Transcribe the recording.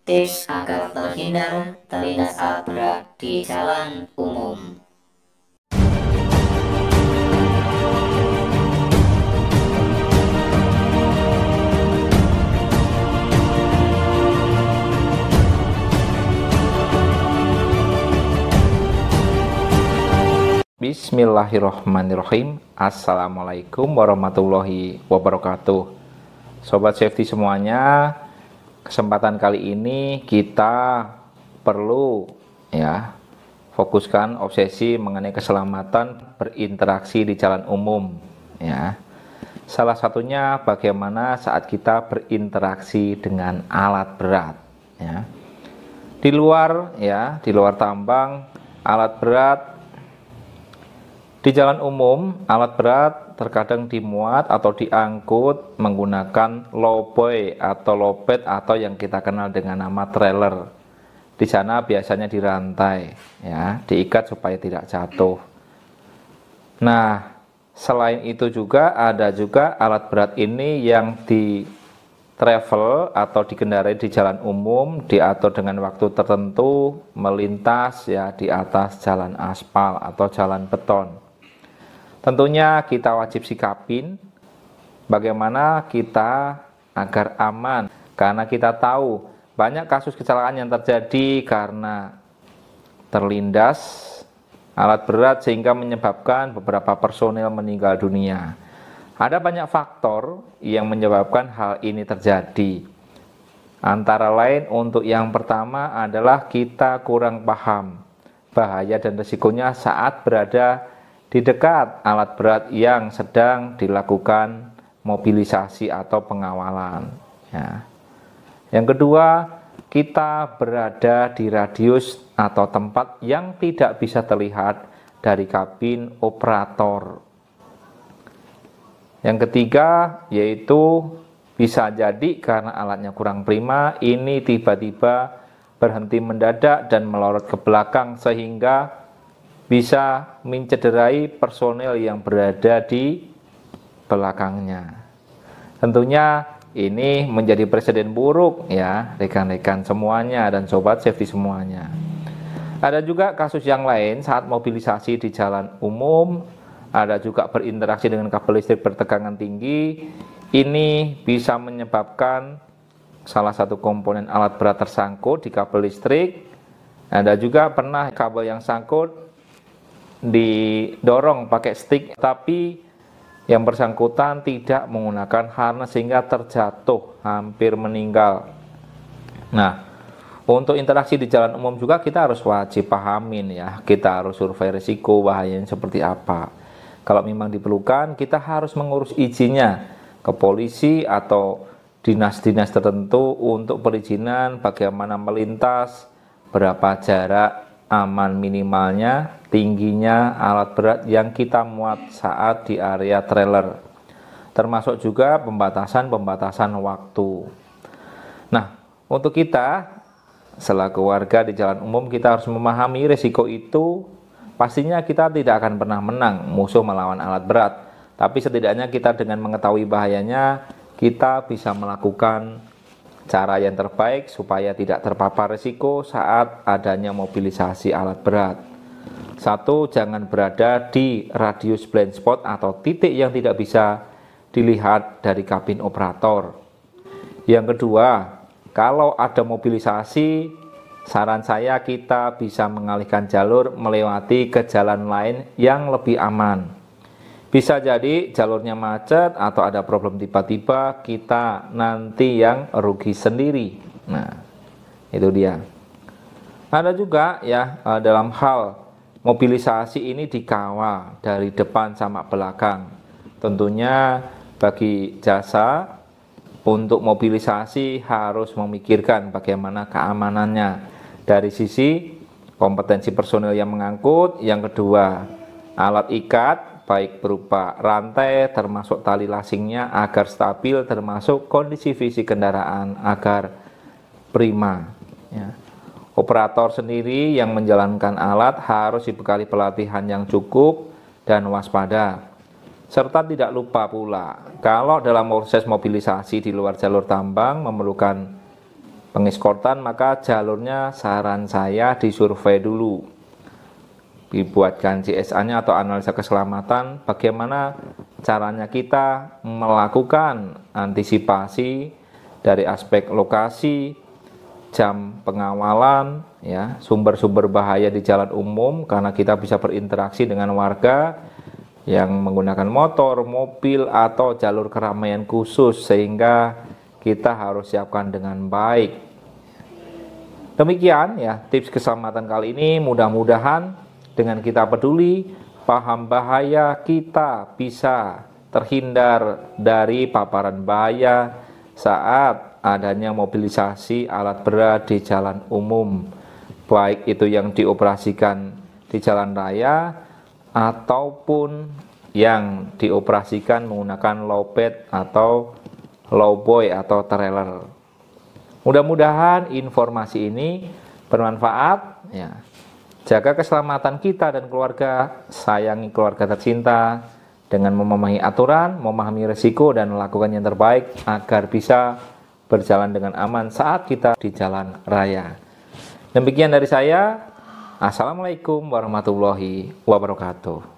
Tips agar terhindar tertabrak di jalan umum. Bismillahirrahmanirrahim. Assalamualaikum warahmatullahi wabarakatuh. Sobat safety semuanya, kesempatan kali ini kita perlu fokuskan obsesi mengenai keselamatan berinteraksi di jalan umum ya. Salah satunya bagaimana saat kita berinteraksi dengan alat berat ya. Di luar tambang, alat berat di jalan umum, alat berat terkadang dimuat atau diangkut menggunakan lowboy atau lowbed atau yang kita kenal dengan nama trailer. Di sana biasanya dirantai, ya, diikat supaya tidak jatuh. Nah, selain itu juga ada juga alat berat ini yang di travel atau dikendarai di jalan umum, diatur dengan waktu tertentu, melintas ya di atas jalan aspal atau jalan beton. Tentunya kita wajib sikapin bagaimana kita agar aman, karena kita tahu banyak kasus kecelakaan yang terjadi karena terlindas alat berat sehingga menyebabkan beberapa personil meninggal dunia. Ada banyak faktor yang menyebabkan hal ini terjadi. Antara lain untuk yang pertama adalah kita kurang paham bahaya dan risikonya saat berada di dekat alat berat yang sedang dilakukan mobilisasi atau pengawalan ya. Yang kedua, kita berada di radius atau tempat yang tidak bisa terlihat dari kabin operator. Yang ketiga, yaitu bisa jadi karena alatnya kurang prima, ini tiba-tiba berhenti mendadak dan melorot ke belakang sehingga bisa mencederai personel yang berada di belakangnya. Tentunya ini menjadi presiden buruk ya rekan-rekan semuanya dan sobat safety semuanya. Ada juga kasus yang lain saat mobilisasi di jalan umum, ada juga berinteraksi dengan kabel listrik bertegangan tinggi. Ini bisa menyebabkan salah satu komponen alat berat tersangkut di kabel listrik. Ada juga pernah kabel yang sangkut didorong pakai stick tapi yang bersangkutan tidak menggunakan harness sehingga terjatuh hampir meninggal. Nah, untuk interaksi di jalan umum juga kita harus wajib pahamin ya, kita harus survei risiko bahayanya seperti apa. Kalau memang diperlukan kita harus mengurus izinnya ke polisi atau dinas-dinas tertentu untuk perizinan bagaimana melintas, berapa jarak aman minimalnya, tingginya alat berat yang kita muat saat di area trailer, termasuk juga pembatasan waktu. Nah, untuk kita selaku warga di jalan umum, kita harus memahami risiko itu. Pastinya kita tidak akan pernah menang musuh melawan alat berat, tapi setidaknya kita dengan mengetahui bahayanya, kita bisa melakukan cara yang terbaik supaya tidak terpapar risiko saat adanya mobilisasi alat berat. Satu, jangan berada di radius blind spot atau titik yang tidak bisa dilihat dari kabin operator. Yang kedua, kalau ada mobilisasi, saran saya kita bisa mengalihkan jalur melewati ke jalan lain yang lebih aman. Bisa jadi jalurnya macet atau ada problem tiba-tiba, kita nanti yang rugi sendiri. Nah, itu dia. Ada juga ya dalam hal mobilisasi ini dikawal dari depan sama belakang. Tentunya bagi jasa untuk mobilisasi harus memikirkan bagaimana keamanannya dari sisi kompetensi personil yang mengangkut. Yang kedua, alat ikat baik berupa rantai termasuk tali lasingnya agar stabil, termasuk kondisi fisik kendaraan agar prima ya. Operator sendiri yang menjalankan alat harus dibekali pelatihan yang cukup dan waspada, serta tidak lupa pula kalau dalam proses mobilisasi di luar jalur tambang memerlukan pengeskortan, maka jalurnya saran saya disurvei dulu, dibuatkan CSA-nya atau analisa keselamatan, bagaimana caranya kita melakukan antisipasi dari aspek lokasi, jam pengawalan, ya, sumber-sumber bahaya di jalan umum, karena kita bisa berinteraksi dengan warga yang menggunakan motor, mobil, atau jalur keramaian khusus, sehingga kita harus siapkan dengan baik. Demikian ya tips keselamatan kali ini, mudah-mudahan dengan kita peduli, paham bahaya, kita bisa terhindar dari paparan bahaya saat adanya mobilisasi alat berat di jalan umum, baik itu yang dioperasikan di jalan raya ataupun yang dioperasikan menggunakan low bed atau low boy atau trailer. Mudah-mudahan informasi ini bermanfaat ya. Jaga keselamatan kita dan keluarga, sayangi keluarga tercinta dengan memahami aturan, memahami risiko, dan melakukan yang terbaik agar bisa berjalan dengan aman saat kita di jalan raya. Demikian dari saya. Assalamualaikum warahmatullahi wabarakatuh.